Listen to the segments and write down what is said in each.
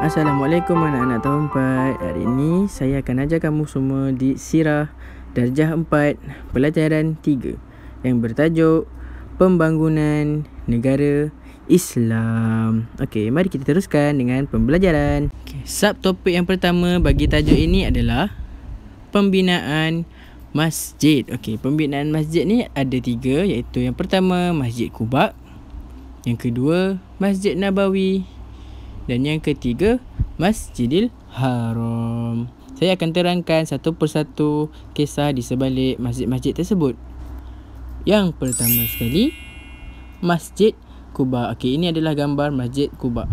Assalamualaikum anak-anak tahun 4. Hari ini saya akan ajar kamu semua di Sirah Darjah 4 Pelajaran 3 yang bertajuk Pembangunan Negara Islam. Okey, mari kita teruskan dengan pembelajaran. Subtopik yang pertama bagi tajuk ini adalah pembinaan masjid. Okey, pembinaan masjid ni ada 3, iaitu yang pertama Masjid Quba, yang kedua Masjid Nabawi, dan yang ketiga Masjidil Haram. Saya akan terangkan satu persatu kisah di sebalik masjid-masjid tersebut. Yang pertama sekali, Masjid Quba. Okey, ini adalah gambar Masjid Quba.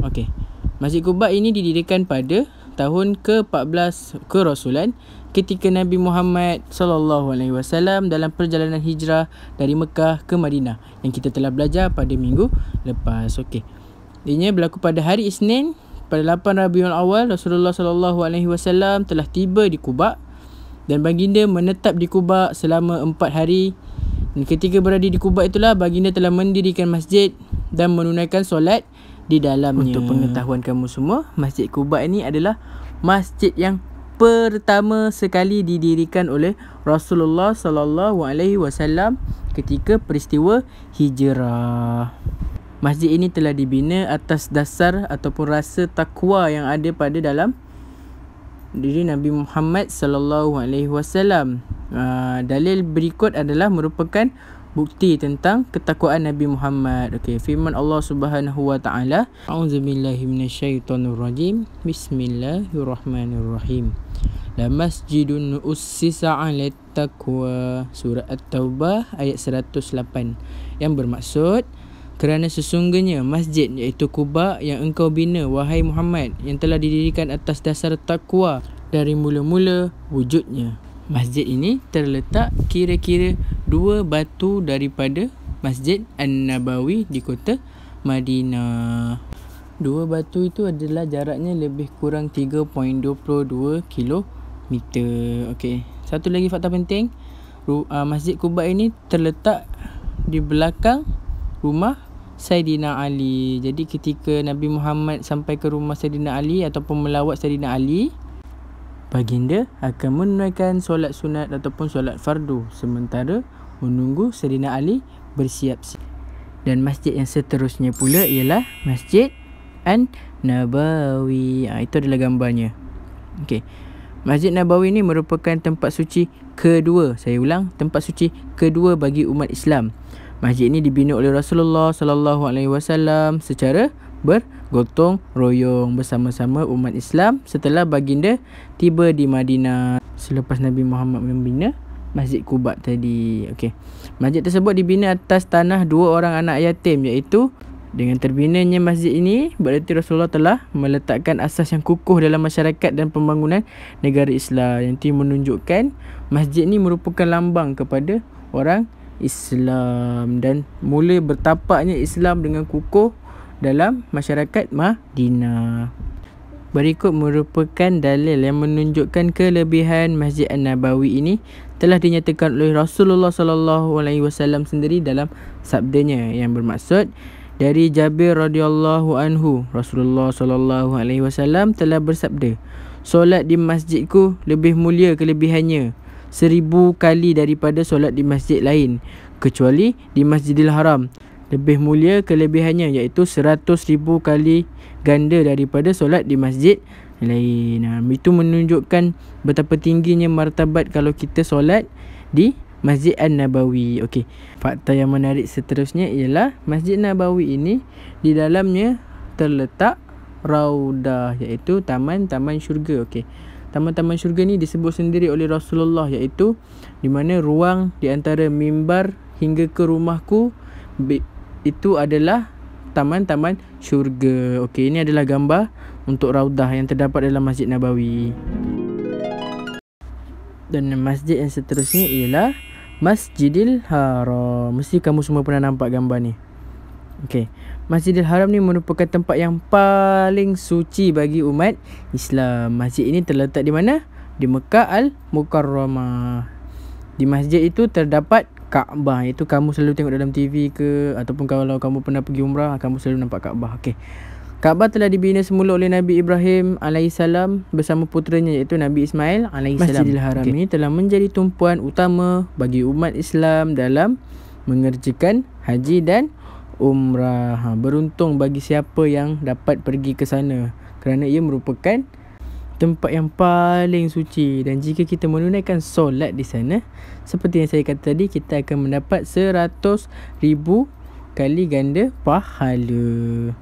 Okey, Masjid Quba ini didirikan pada tahun ke-14 kerasulan ketika Nabi Muhammad SAW dalam perjalanan hijrah dari Mekah ke Madinah yang kita telah belajar pada minggu lepas. Okey, ianya berlaku pada hari Isnin pada 8 Rabiul Awal. Rasulullah SAW telah tiba di Quba dan baginda menetap di Quba selama 4 hari. Dan ketika berada di Quba itulah baginda telah mendirikan masjid dan menunaikan solat di dalamnya. Untuk pengetahuan kamu semua, Masjid Quba ini adalah masjid yang pertama sekali didirikan oleh Rasulullah SAW ketika peristiwa hijrah. Masjid ini telah dibina atas dasar ataupun rasa takwa yang ada pada dalam diri Nabi Muhammad SAW. Dalil berikut adalah merupakan bukti tentang ketakwaan Nabi Muhammad. Okey, firman Allah Subhanahu wa taala, A'udzubillahi minasyaitonirrajim. Bismillahirrahmanirrahim. La masjidun ussisa 'alat taqwa. Surah At-Taubah ayat 108. Yang bermaksud, kerana sesungguhnya masjid iaitu Quba yang engkau bina wahai Muhammad yang telah didirikan atas dasar takwa dari mula-mula wujudnya. Masjid ini terletak kira-kira 2 batu daripada Masjid An-Nabawi di kota Madinah. 2 batu itu adalah jaraknya lebih kurang 3.22 kilometer. Okey, satu lagi fakta penting, Masjid Quba ini terletak di belakang rumah Saidina Ali. Jadi ketika Nabi Muhammad sampai ke rumah Saidina Ali ataupun melawat Saidina Ali, baginda akan menunaikan solat sunat ataupun solat fardu sementara menunggu Saidina Ali bersiap-siap. Dan masjid yang seterusnya pula ialah Masjid An-Nabawi. Itu adalah gambarnya. Okey, Masjid Nabawi ini merupakan tempat suci kedua. Saya ulang, tempat suci kedua bagi umat Islam. Masjid ini dibina oleh Rasulullah SAW secara bergotong royong bersama-sama umat Islam setelah baginda tiba di Madinah selepas Nabi Muhammad membina Masjid Quba tadi. Okey, masjid tersebut dibina atas tanah 2 orang anak yatim, iaitu dengan terbinanya masjid ini berarti Rasulullah telah meletakkan asas yang kukuh dalam masyarakat dan pembangunan negara Islam, yang itu menunjukkan masjid ini merupakan lambang kepada orang Islam dan mula bertapaknya Islam dengan kukuh dalam masyarakat Madinah. Berikut merupakan dalil yang menunjukkan kelebihan Masjid An-Nabawi ini telah dinyatakan oleh Rasulullah SAW sendiri dalam sabdanya yang bermaksud, dari Jabir radhiyallahu anhu, Rasulullah SAW telah bersabda, solat di masjidku lebih mulia kelebihannya 1000 kali daripada solat di masjid lain, kecuali di Masjidil Haram lebih mulia kelebihannya, iaitu 100,000 kali ganda daripada solat di masjid lain. Itu menunjukkan betapa tingginya martabat kalau kita solat di Masjid An-Nabawi. Okey, fakta yang menarik seterusnya ialah Masjid Nabawi ini di dalamnya terletak raudah, iaitu taman-taman syurga. Okey, taman-taman syurga ni disebut sendiri oleh Rasulullah, iaitu di mana ruang di antara mimbar hingga ke rumahku itu adalah taman-taman syurga. Okey, ini adalah gambar untuk raudah yang terdapat dalam Masjid Nabawi. Dan masjid yang seterusnya ialah Masjidil Haram. Mesti kamu semua pernah nampak gambar ni. Okey, Masjidil Haram ni merupakan tempat yang paling suci bagi umat Islam. Masjid ini terletak di mana? Di Mekah Al-Mukarramah. Di masjid itu terdapat Kaabah. Itu kamu selalu tengok dalam TV ke, ataupun kalau kamu pernah pergi umrah, kamu selalu nampak Kaabah. Okey, Kaabah telah dibina semula oleh Nabi Ibrahim alaihissalam bersama puteranya iaitu Nabi Ismail alaihissalam. Masjidil Haram ini telah menjadi tumpuan utama bagi umat Islam dalam mengerjakan haji dan umrah. Beruntung bagi siapa yang dapat pergi ke sana kerana ia merupakan tempat yang paling suci, dan jika kita menunaikan solat di sana seperti yang saya kata tadi, kita akan mendapat 100,000 kali ganda pahala.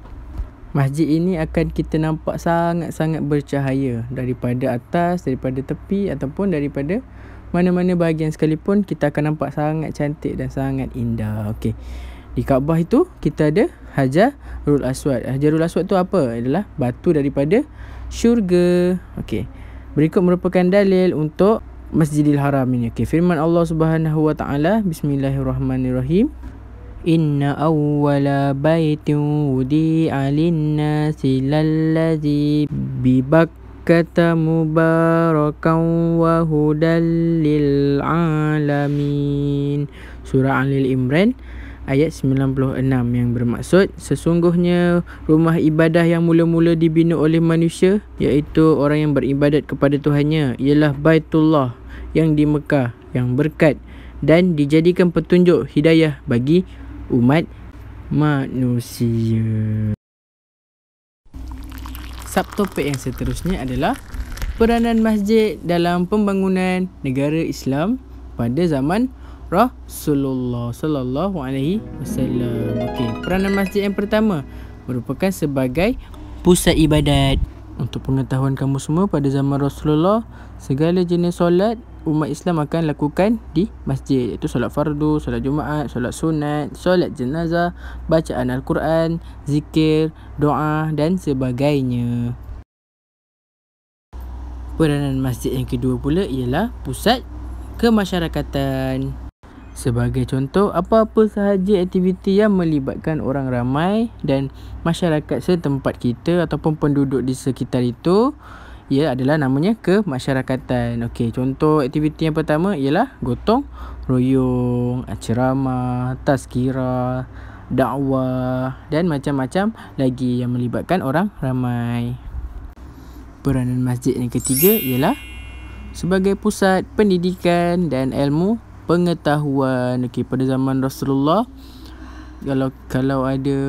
Masjid ini akan kita nampak sangat-sangat bercahaya daripada atas, daripada tepi ataupun daripada mana-mana bahagian sekalipun, kita akan nampak sangat cantik dan sangat indah. Okey. Di Kaabah itu kita ada Hajarul Aswad. Hajarul Aswad tu apa? Adalah batu daripada syurga. Okey. Berikut merupakan dalil untuk Masjidil Haram ini. Okey, firman Allah Subhanahu wa taala, bismillahirrahmanirrahim. Inna awwala baitin wudi'a lin-nasi lalladzi bi Bakkata mubarakan wa hudal lil alamin. Surah Al-Imran ayat 96 yang bermaksud, sesungguhnya rumah ibadah yang mula-mula dibina oleh manusia, iaitu orang yang beribadat kepada Tuhannya, ialah Baitullah yang di Mekah, yang berkat dan dijadikan petunjuk hidayah bagi umat manusia. Subtopik yang seterusnya adalah peranan masjid dalam pembangunan negara Islam pada zaman Rasulullah sallallahu alaihi wasallam. Okey, peranan masjid yang pertama merupakan sebagai pusat ibadat. Untuk pengetahuan kamu semua, pada zaman Rasulullah, segala jenis solat umat Islam akan lakukan di masjid, iaitu solat fardu, solat Jumaat, solat sunat, solat jenazah, bacaan Al-Quran, zikir, doa dan sebagainya. Peranan masjid yang kedua pula ialah pusat kemasyarakatan. Sebagai contoh, apa-apa sahaja aktiviti yang melibatkan orang ramai dan masyarakat setempat kita ataupun penduduk di sekitar itu, ia adalah namanya kemasyarakatan. Okey, contoh aktiviti yang pertama ialah gotong royong, ceramah, tazkirah, dakwah dan macam-macam lagi yang melibatkan orang ramai. Peranan masjid yang ketiga ialah sebagai pusat pendidikan dan ilmu pengetahuan. Okey, pada zaman Rasulullah, kalau ada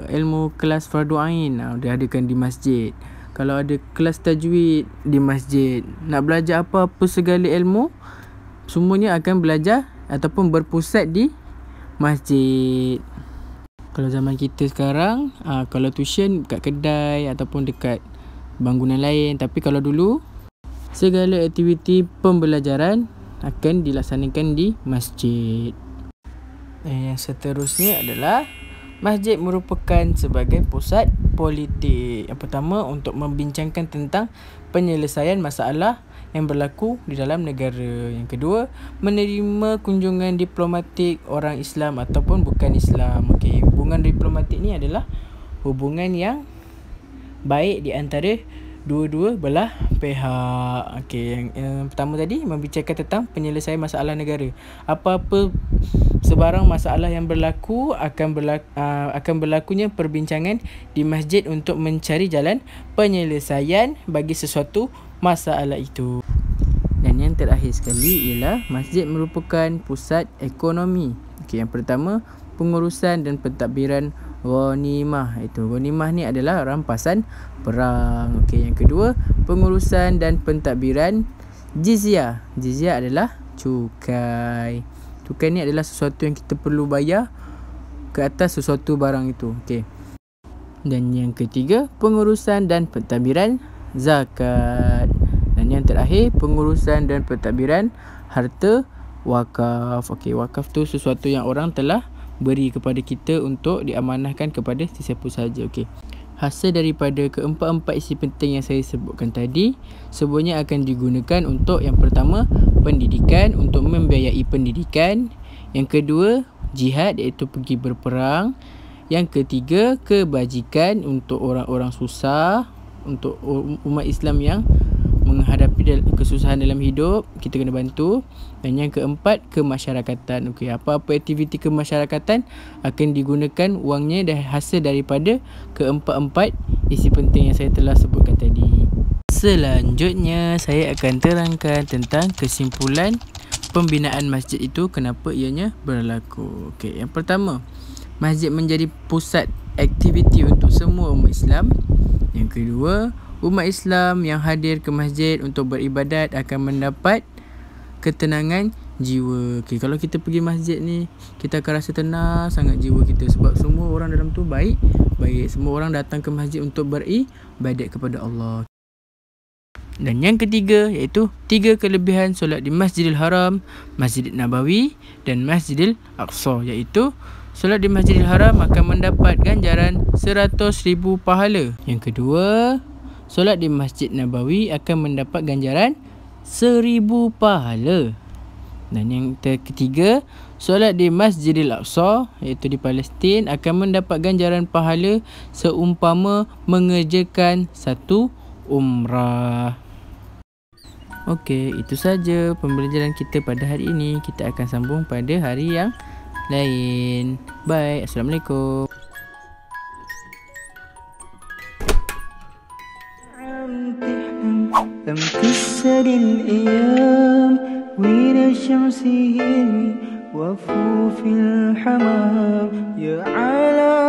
ilmu kelas fardu ain, dia adakan di masjid. Kalau ada kelas tajwid, di masjid. Nak belajar apa-apa segala ilmu, semuanya akan belajar ataupun berpusat di masjid. Kalau zaman kita sekarang, kalau tuition kat kedai ataupun dekat bangunan lain. Tapi kalau dulu, segala aktiviti pembelajaran akan dilaksanakan di masjid. Yang seterusnya adalah masjid merupakan sebagai pusat politik. Yang pertama, untuk membincangkan tentang penyelesaian masalah yang berlaku di dalam negara. Yang kedua, menerima kunjungan diplomatik orang Islam ataupun bukan Islam. Okey, hubungan diplomatik ni adalah hubungan yang baik di antara dua-dua belah pihak. Okey, yang pertama tadi membicarakan tentang penyelesaian masalah negara. Apa-apa sebarang masalah yang berlaku akan berlakunya perbincangan di masjid untuk mencari jalan penyelesaian bagi sesuatu masalah itu. Dan yang terakhir sekali ialah masjid merupakan pusat ekonomi. Okey, yang pertama, pengurusan dan pentadbiran ghanimah. Ghanimah ni adalah rampasan perang. Okey, yang kedua, pengurusan dan pentadbiran jizyah. Jizyah adalah cukai. Cukai ni adalah sesuatu yang kita perlu bayar ke atas sesuatu barang itu. Okey. Dan yang ketiga, pengurusan dan pentadbiran zakat. Dan yang terakhir, pengurusan dan pentadbiran harta wakaf. Okey, wakaf tu sesuatu yang orang telah beri kepada kita untuk diamanahkan kepada sesiapa sahaja. Okey. Hasil daripada keempat-empat isi penting yang saya sebutkan tadi, semuanya akan digunakan untuk yang pertama, pendidikan, untuk membiayai pendidikan. Yang kedua, jihad, iaitu pergi berperang. Yang ketiga, kebajikan untuk orang-orang susah, untuk umat Islam yang menghadapi kesusahan dalam hidup, kita kena bantu. Dan yang keempat, kemasyarakatan. Okey, apa-apa aktiviti kemasyarakatan akan digunakan wangnya dan hasil daripada keempat-empat isi penting yang saya telah sebutkan tadi. Selanjutnya, saya akan terangkan tentang kesimpulan pembinaan masjid itu, kenapa ianya berlaku. Okey, yang pertama, masjid menjadi pusat aktiviti untuk semua umat Islam. Yang kedua, umat Islam yang hadir ke masjid untuk beribadat akan mendapat ketenangan jiwa. Okey, kalau kita pergi masjid ni, kita akan rasa tenang sangat jiwa kita sebab semua orang dalam tu baik. Semua orang datang ke masjid untuk beribadat kepada Allah. Dan yang ketiga, iaitu 3 kelebihan solat di Masjidil Haram, Masjid Nabawi dan Masjidil Aqsa, iaitu solat di Masjidil Haram akan mendapat ganjaran 100,000 pahala. Yang kedua, solat di Masjid Nabawi akan mendapat ganjaran 1,000 pahala. Dan yang ketiga, solat di Masjidil Aqsa, iaitu di Palestin, akan mendapat ganjaran pahala seumpama mengerjakan satu umrah. Okey, itu saja pembelajaran kita pada hari ini. Kita akan sambung pada hari yang lain. Bye. Assalamualaikum. لم تسد الأيام وين الشمس وفوف الحمام يا على